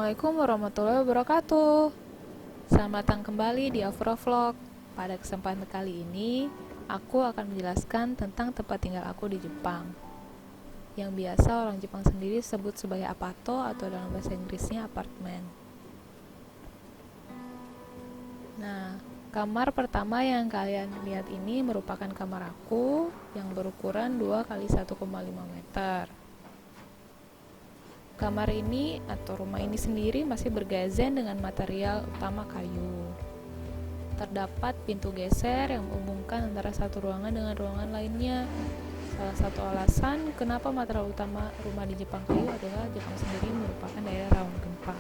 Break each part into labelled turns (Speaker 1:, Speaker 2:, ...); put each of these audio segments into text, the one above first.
Speaker 1: Assalamualaikum warahmatullahi wabarakatuh. Selamat datang kembali di Afro Vlog. Pada kesempatan kali ini, aku akan menjelaskan tentang tempat tinggal aku di Jepang, yang biasa orang Jepang sendiri sebut sebagai apato atau dalam bahasa Inggrisnya apartemen. Nah, kamar pertama yang kalian lihat ini merupakan kamar aku yang berukuran 2 kali 1,5 meter. Kamar ini atau rumah ini sendiri masih bergazen dengan material utama kayu. Terdapat pintu geser yang menghubungkan antara satu ruangan dengan ruangan lainnya. Salah satu alasan kenapa material utama rumah di Jepang kayu adalah Jepang sendiri merupakan daerah rawan gempa.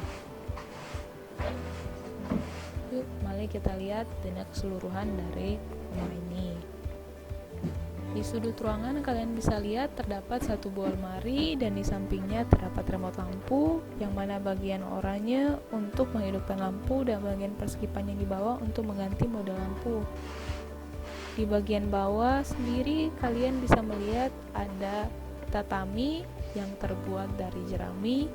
Speaker 1: Yuk, mari kita lihat dengan keseluruhan dari rumah ini. Di sudut ruangan kalian bisa lihat terdapat satu buah lemari dan di sampingnya terdapat remote lampu yang mana bagian oranye untuk menghidupkan lampu dan bagian persekipannya di bawah untuk mengganti mode lampu. Di bagian bawah sendiri kalian bisa melihat ada tatami yang terbuat dari jerami.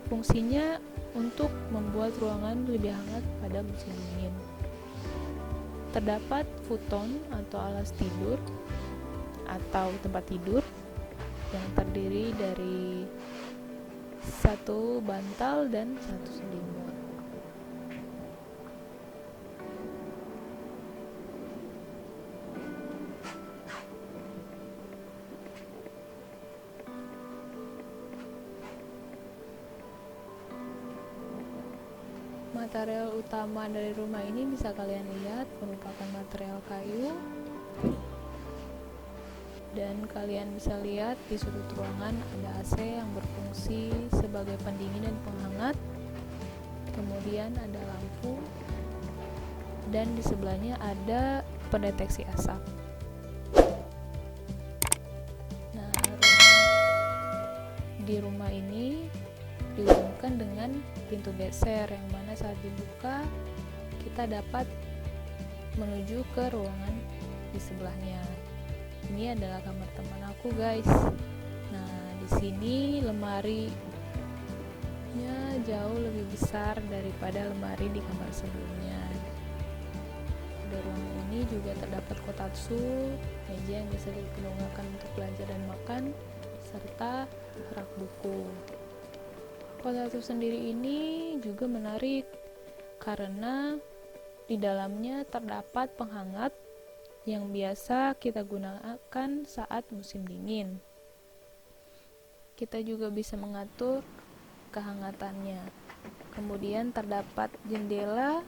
Speaker 1: Fungsinya untuk membuat ruangan lebih hangat pada musim dingin. Terdapat futon atau alas tidur atau tempat tidur yang terdiri dari satu bantal dan satu selimut. Material utama dari rumah ini bisa kalian lihat merupakan material kayu. Dan kalian bisa lihat di sudut ruangan ada AC yang berfungsi sebagai pendingin dan penghangat. Kemudian ada lampu dan di sebelahnya ada pendeteksi asap. Nah, di rumah ini dihubungkan dengan pintu geser yang mana saat dibuka kita dapat menuju ke ruangan di sebelahnya. Ini adalah kamar teman aku, guys. Nah, di sini lemarinya jauh lebih besar daripada lemari di kamar sebelumnya. Di ruangan ini juga terdapat kotatsu, meja yang bisa digunakan untuk belajar dan makan, serta rak buku. Kotatsu sendiri ini juga menarik karena di dalamnya terdapat penghangat yang biasa kita gunakan saat musim dingin. Kita juga bisa mengatur kehangatannya. Kemudian terdapat jendela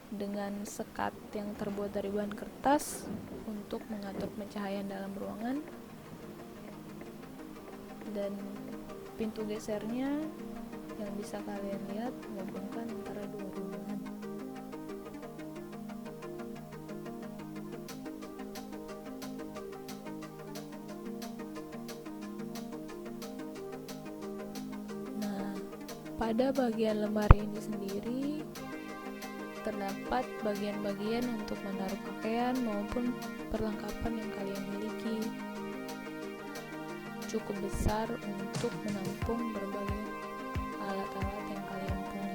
Speaker 1: dengan sekat yang terbuat dari bahan kertas untuk mengatur pencahayaan dalam ruangan. Dan pintu gesernya yang bisa kalian lihat menghubungkan antara dua ruangan. Pada bagian lemari ini sendiri terdapat bagian-bagian untuk menaruh pakaian maupun perlengkapan yang kalian miliki. Cukup besar untuk menampung berbagai alat-alat yang kalian punya.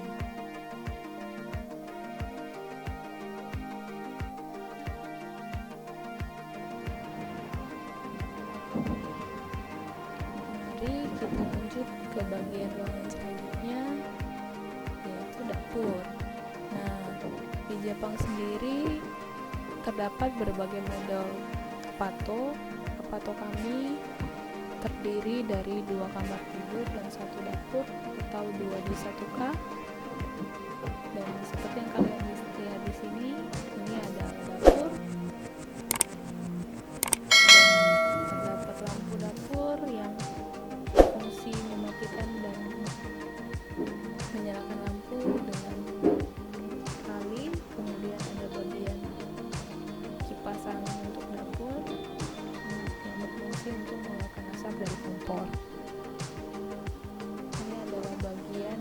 Speaker 1: Mari kita lanjut ke bagian ruangan selanjutnya, yaitu dapur. Nah, di Jepang sendiri terdapat berbagai model apato. Apato kami terdiri dari 2 kamar tidur dan 1 dapur atau 2D1K. Dan seperti yang kalian lihat di sini, ini ada dapur. Dan terdapat lampu dapur yang fungsi mematikan dan menyalakan lampu dengan tali. Kemudian ada bagian kipas angin untuk dapur yang berfungsi untuk mengeluarkan asap dari kompor. Ini adalah bagian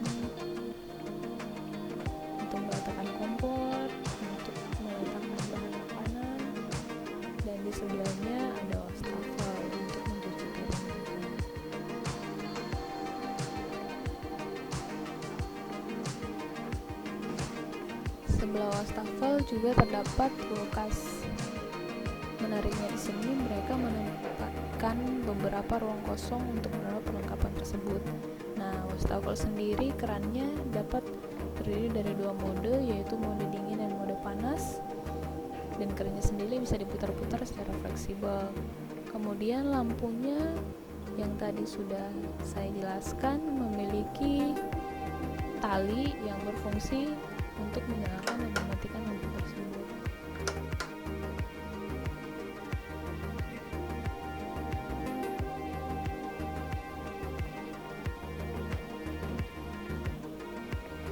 Speaker 1: untuk meletakkan kompor, untuk meletakkan bahan makanan, dan di sebelahnya ada wastafel untuk mencuci piring. sebelah wastafel juga terdapat kulkas. Menariknya di sini mereka menempatkan beberapa ruang kosong untuk menaruh perlengkapan tersebut. Nah, wastafel sendiri kerannya dapat terdiri dari dua mode, yaitu mode dingin dan mode panas. Dan kerannya sendiri bisa diputar-putar secara fleksibel. Kemudian lampunya yang tadi sudah saya jelaskan memiliki tali yang berfungsi untuk menyalakan dan mematikan lampu tersebut.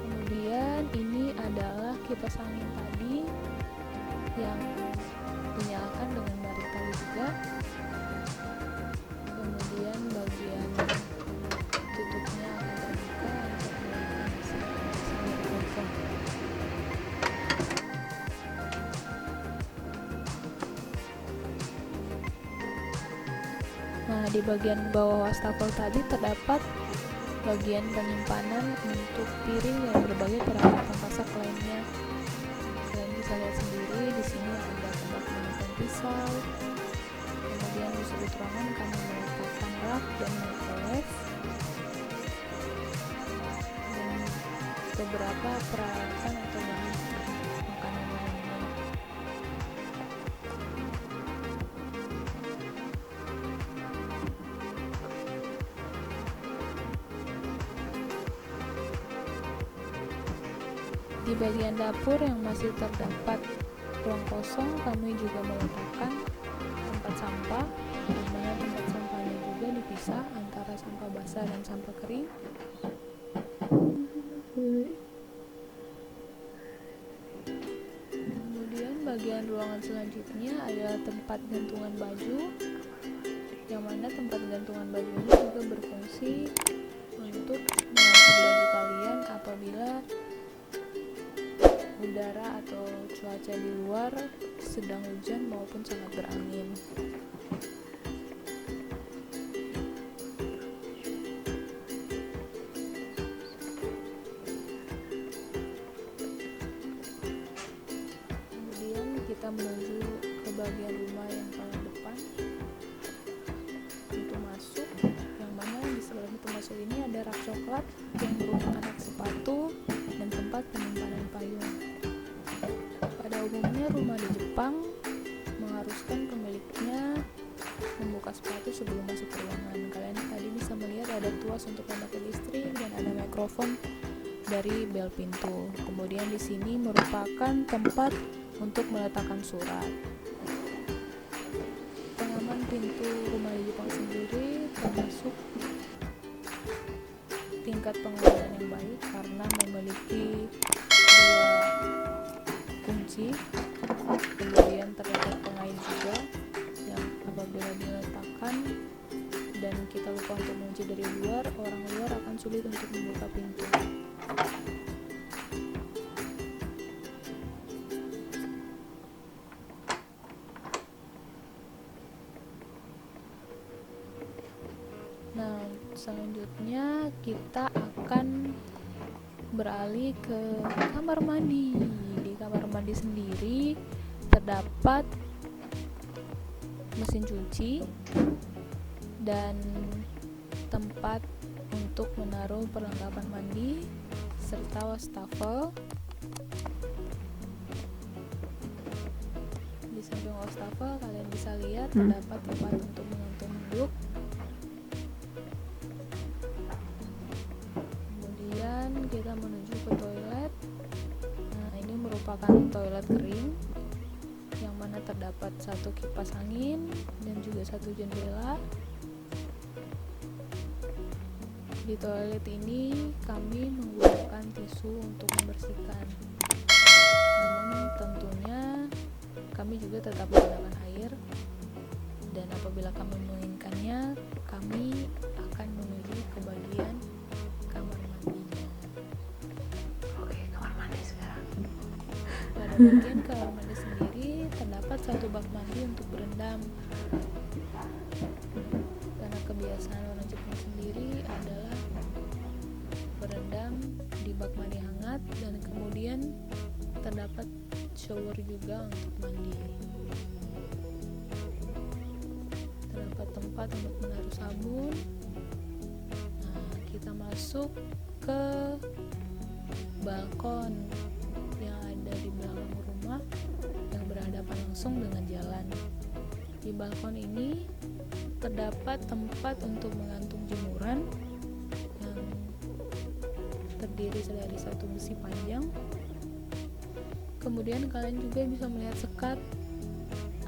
Speaker 1: Kemudian ini adalah kipas angin tadi yang dinyalakan dengan bara tali juga. Kemudian bagian tutupnya akan terbuka untuk melakukan sambil kosong. Nah, di bagian bawah wastafel tadi terdapat bagian penyimpanan untuk piring dan berbagai peralatan masak lainnya. Kalian bisa lihat sendiri di sini ada tempat menyimpan pisau. Kemudian di sudut ruangan kami meletakkan rak dan microwave dan beberapa peralatan atau bahan makanan lainnya. Di bagian dapur yang masih terdapat ruang kosong, kami juga meletakkan tempat sampah, di mana tempat sampahnya juga dipisah antara sampah basah dan sampah kering. Kemudian bagian ruangan selanjutnya adalah tempat gantungan baju, yang mana tempat gantungan baju ini juga berfungsi untuk menggantung baju kalian apabila udara atau cuaca di luar sedang hujan maupun sangat berangin. Kemudian kita menuju ke bagian rumah yang paling depan, pintu masuk, yang mana di sebelah pintu masuk ini ada rak coklat yang merupakan rak sepatu dan tempat penyimpanan payung. Pada umumnya rumah di Jepang mengharuskan pemiliknya membuka sepatu sebelum masuk ke ruangan. Kalian tadi bisa melihat ada tuas untuk memakai listrik dan ada mikrofon dari bel pintu. Kemudian di sini merupakan tempat untuk meletakkan surat. Pengaman pintu rumah di Jepang sendiri termasuk tingkat pengamanan yang baik karena memiliki dua kunci. Kemudian terdapat pengait juga yang apabila diletakkan dan kita lupa untuk mengunci dari luar, orang luar akan sulit untuk membuka pintu. Nah, selanjutnya kita akan beralih ke kamar mandi. Di kamar mandi sendiri terdapat mesin cuci dan tempat untuk menaruh perlengkapan mandi serta wastafel. Di samping wastafel kalian bisa lihat terdapat tempat untuk menggantung handuk. Kemudian kita menuju ke toilet. Nah, ini merupakan toilet kering yang mana terdapat satu kipas angin dan juga satu jendela. Di toilet ini kami menggunakan tisu untuk membersihkan. Namun tentunya kami juga tetap menggunakan air, dan apabila kami menginginkannya, kami akan menuju ke bagian kamar mandinya. Oke, kamar mandi sekarang. Pada bagian kamar mandi sendiri terdapat satu bak mandi untuk berendam. Karena kebiasaan orang Jepang sendiri adalah berendam di bak mandi hangat, dan kemudian terdapat shower juga untuk mandi. Terdapat tempat untuk menaruh sabun. Nah, kita masuk ke balkon yang ada di belakang rumah yang berhadapan langsung dengan jalan. Di balkon ini terdapat tempat untuk menggantung jemuran yang terdiri dari satu besi panjang. Kemudian kalian juga bisa melihat sekat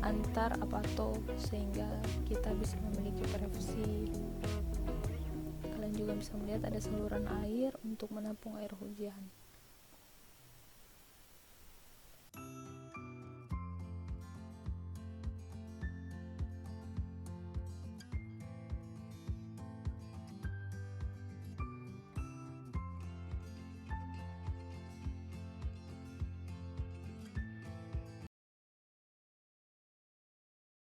Speaker 1: antar apato sehingga kita bisa memiliki privasi. Kalian juga bisa melihat ada saluran air untuk menampung air hujan.